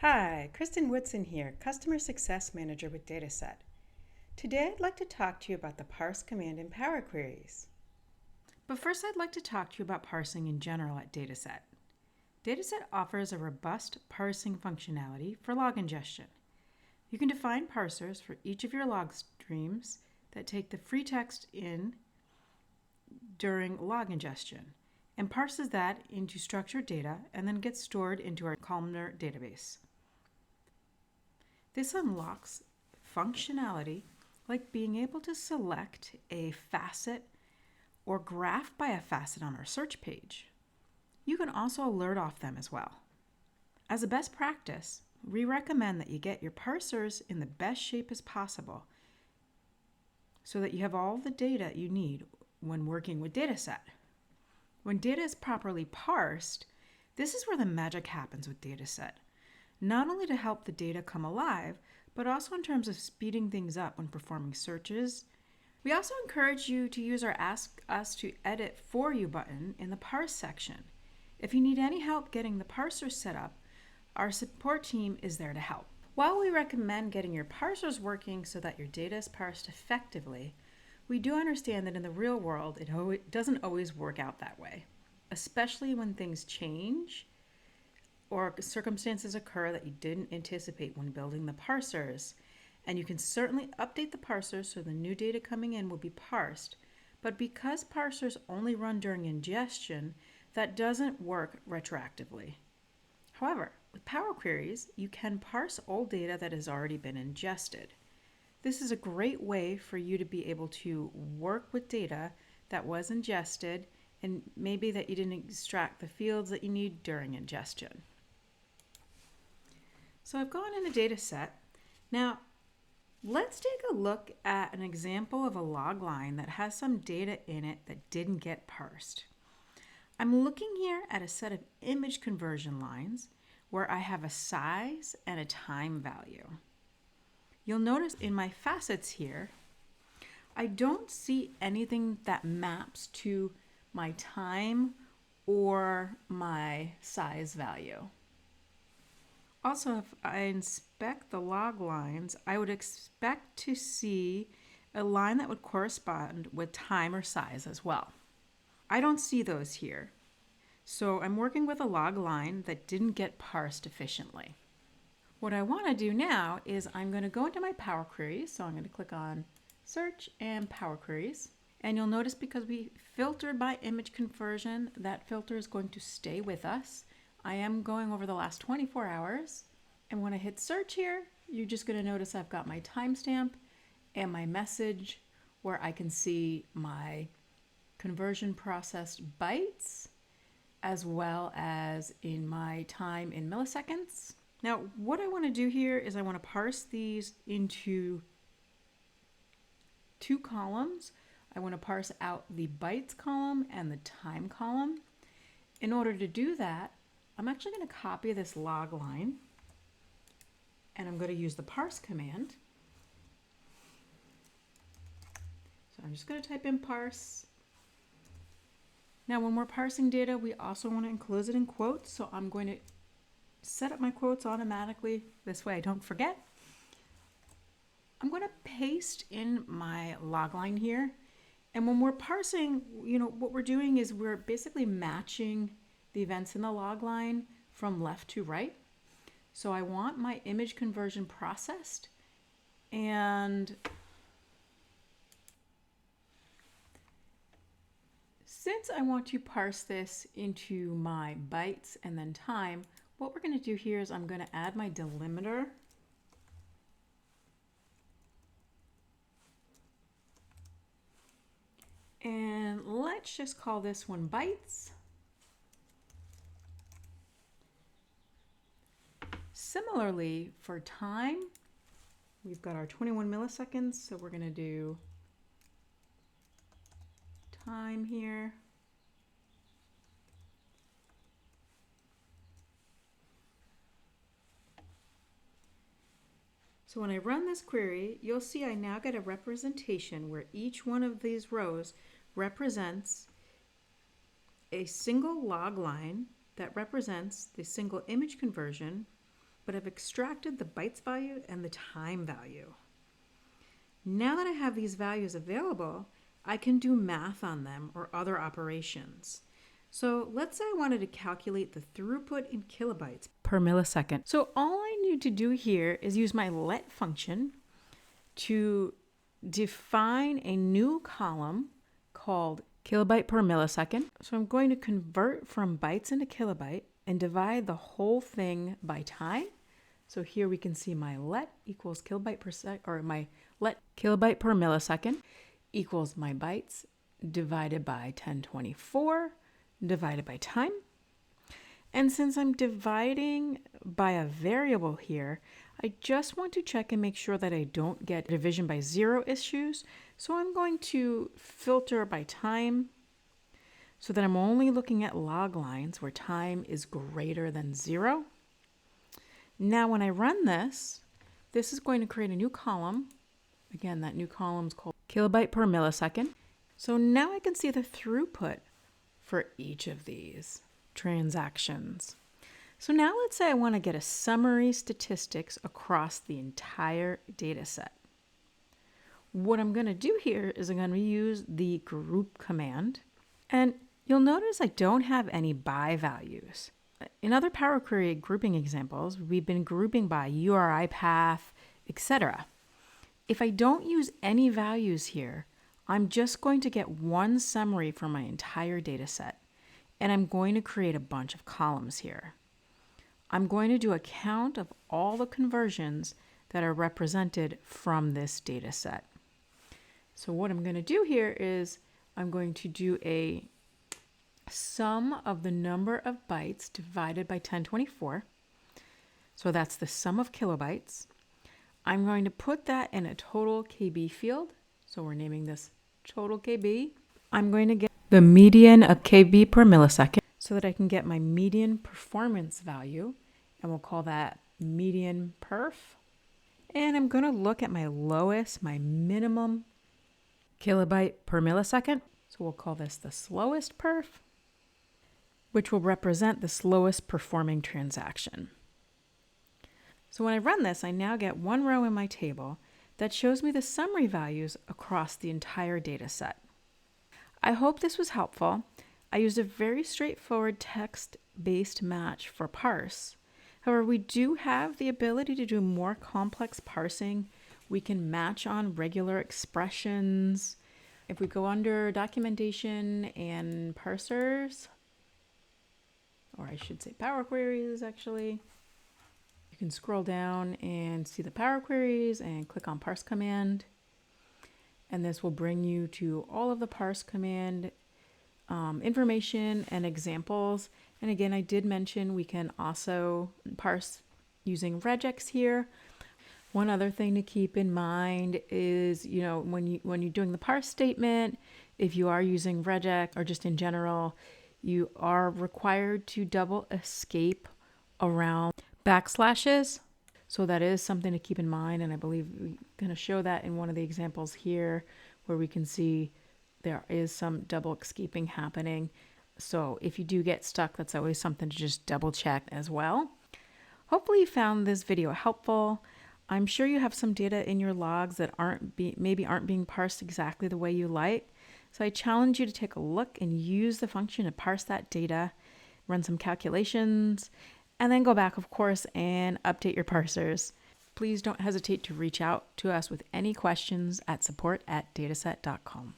Hi, Kristin Woodson here, Customer Success Manager with DataSet. Today I'd like to talk to you about the parse command in PowerQueries. But first I'd like to talk to you about parsing in general at DataSet. DataSet offers a robust parsing functionality for log ingestion. You can define parsers for each of your log streams that take the free text in during log ingestion and parses that into structured data and then gets stored into our columnar database. This unlocks functionality like being able to select a facet or graph by a facet on our search page. You can also alert off them as well. As a best practice, we recommend that you get your parsers in the best shape as possible so that you have all the data you need when working with DataSet. When data is properly parsed, this is where the magic happens with DataSet. Not only to help the data come alive, but also in terms of speeding things up when performing searches. We also encourage you to use our Ask Us to Edit For You button in the Parse section. If you need any help getting the parser set up, our support team is there to help. While we recommend getting your parsers working so that your data is parsed effectively, we do understand that in the real world it doesn't always work out that way, especially when things change or circumstances occur that you didn't anticipate when building the parsers. And you can certainly update the parsers so the new data coming in will be parsed, but because parsers only run during ingestion, that doesn't work retroactively. However, with Power Queries, you can parse old data that has already been ingested. This is a great way for you to be able to work with data that was ingested and maybe that you didn't extract the fields that you need during ingestion. So I've gone into DataSet. Now, let's take a look at an example of a log line that has some data in it that didn't get parsed. I'm looking here at a set of image conversion lines where I have a size and a time value. You'll notice in my facets here, I don't see anything that maps to my time or my size value. Also, if I inspect the log lines, I would expect to see a line that would correspond with time or size as well. I don't see those here. So I'm working with a log line that didn't get parsed efficiently. What I want to do now is I'm going to go into my Power Queries. So I'm going to click on Search and Power Queries. And you'll notice because we filtered by image conversion, that filter is going to stay with us. I am going over the last 24 hours. And when I hit search here, you're just going to notice I've got my timestamp and my message where I can see my conversion processed bytes as well as in my time in milliseconds. Now, what I want to do here is I want to parse these into two columns. I want to parse out the bytes column and the time column. In order to do that, I'm actually going to copy this log line and I'm going to use the parse command. So I'm just going to type in parse. Now, when we're parsing data, we also want to enclose it in quotes. So I'm going to set up my quotes automatically. This way I don't forget. I'm going to paste in my log line here. And when we're parsing, what we're doing is we're basically matching the events in the log line from left to right. So I want my image conversion processed, and since I want to parse this into my bytes and then time, what we're going to do here is I'm going to add my delimiter. And let's just call this one bytes. Similarly, for time, we've got our 21 milliseconds, so we're going to do time here. So when I run this query, you'll see I now get a representation where each one of these rows represents a single log line that represents the single image conversion but I've extracted the bytes value and the time value. Now that I have these values available, I can do math on them or other operations. So let's say I wanted to calculate the throughput in kilobytes per millisecond. So all I need to do here is use my let function to define a new column called kilobyte per millisecond. So I'm going to convert from bytes into kilobyte and divide the whole thing by time. So here we can see my let equals kilobyte per sec, or my let kilobyte per millisecond equals my bytes divided by 1024 divided by time. And since I'm dividing by a variable here, I just want to check and make sure that I don't get division by zero issues. So I'm going to filter by time so that I'm only looking at log lines where time is greater than 0. Now when I run this, this is going to create a new column. Again, that new column is called kilobyte per millisecond. So now I can see the throughput for each of these transactions. So now let's say I want to get a summary statistics across the entire data set. What I'm going to do here is I'm going to use the group command, and you'll notice I don't have any by values. In other Power Query grouping examples, we've been grouping by URI path, etc. If I don't use any values here, I'm just going to get one summary for my entire data set, and I'm going to create a bunch of columns here. I'm going to do a count of all the conversions that are represented from this data set. So what I'm going to do here is I'm going to do a sum of the number of bytes divided by 1024. So that's the sum of kilobytes. I'm going to put that in a total KB field. So we're naming this total KB. I'm going to get the median of KB per millisecond so that I can get my median performance value, and we'll call that median perf. And I'm going to look at my lowest, my minimum kilobyte per millisecond. So we'll call this the slowest perf, which will represent the slowest performing transaction. So when I run this, I now get one row in my table that shows me the summary values across the entire data set. I hope this was helpful. I used a very straightforward text-based match for parse. However, we do have the ability to do more complex parsing. We can match on regular expressions. If we go under documentation and parsers, or I should say Power Queries actually, you can scroll down and see the Power Queries and click on parse command. And this will bring you to all of the parse command information and examples. And again, I did mention we can also parse using regex here. One other thing to keep in mind is, when you're doing the parse statement, if you are using regex or just in general, you are required to double escape around backslashes. So that is something to keep in mind. And I believe we're going to show that in one of the examples here where we can see there is some double escaping happening. So if you do get stuck, that's always something to just double check as well. Hopefully you found this video helpful. I'm sure you have some data in your logs that maybe aren't being parsed exactly the way you like. So I challenge you to take a look and use the function to parse that data, run some calculations, and then go back, of course, and update your parsers. Please don't hesitate to reach out to us with any questions at support@dataset.com.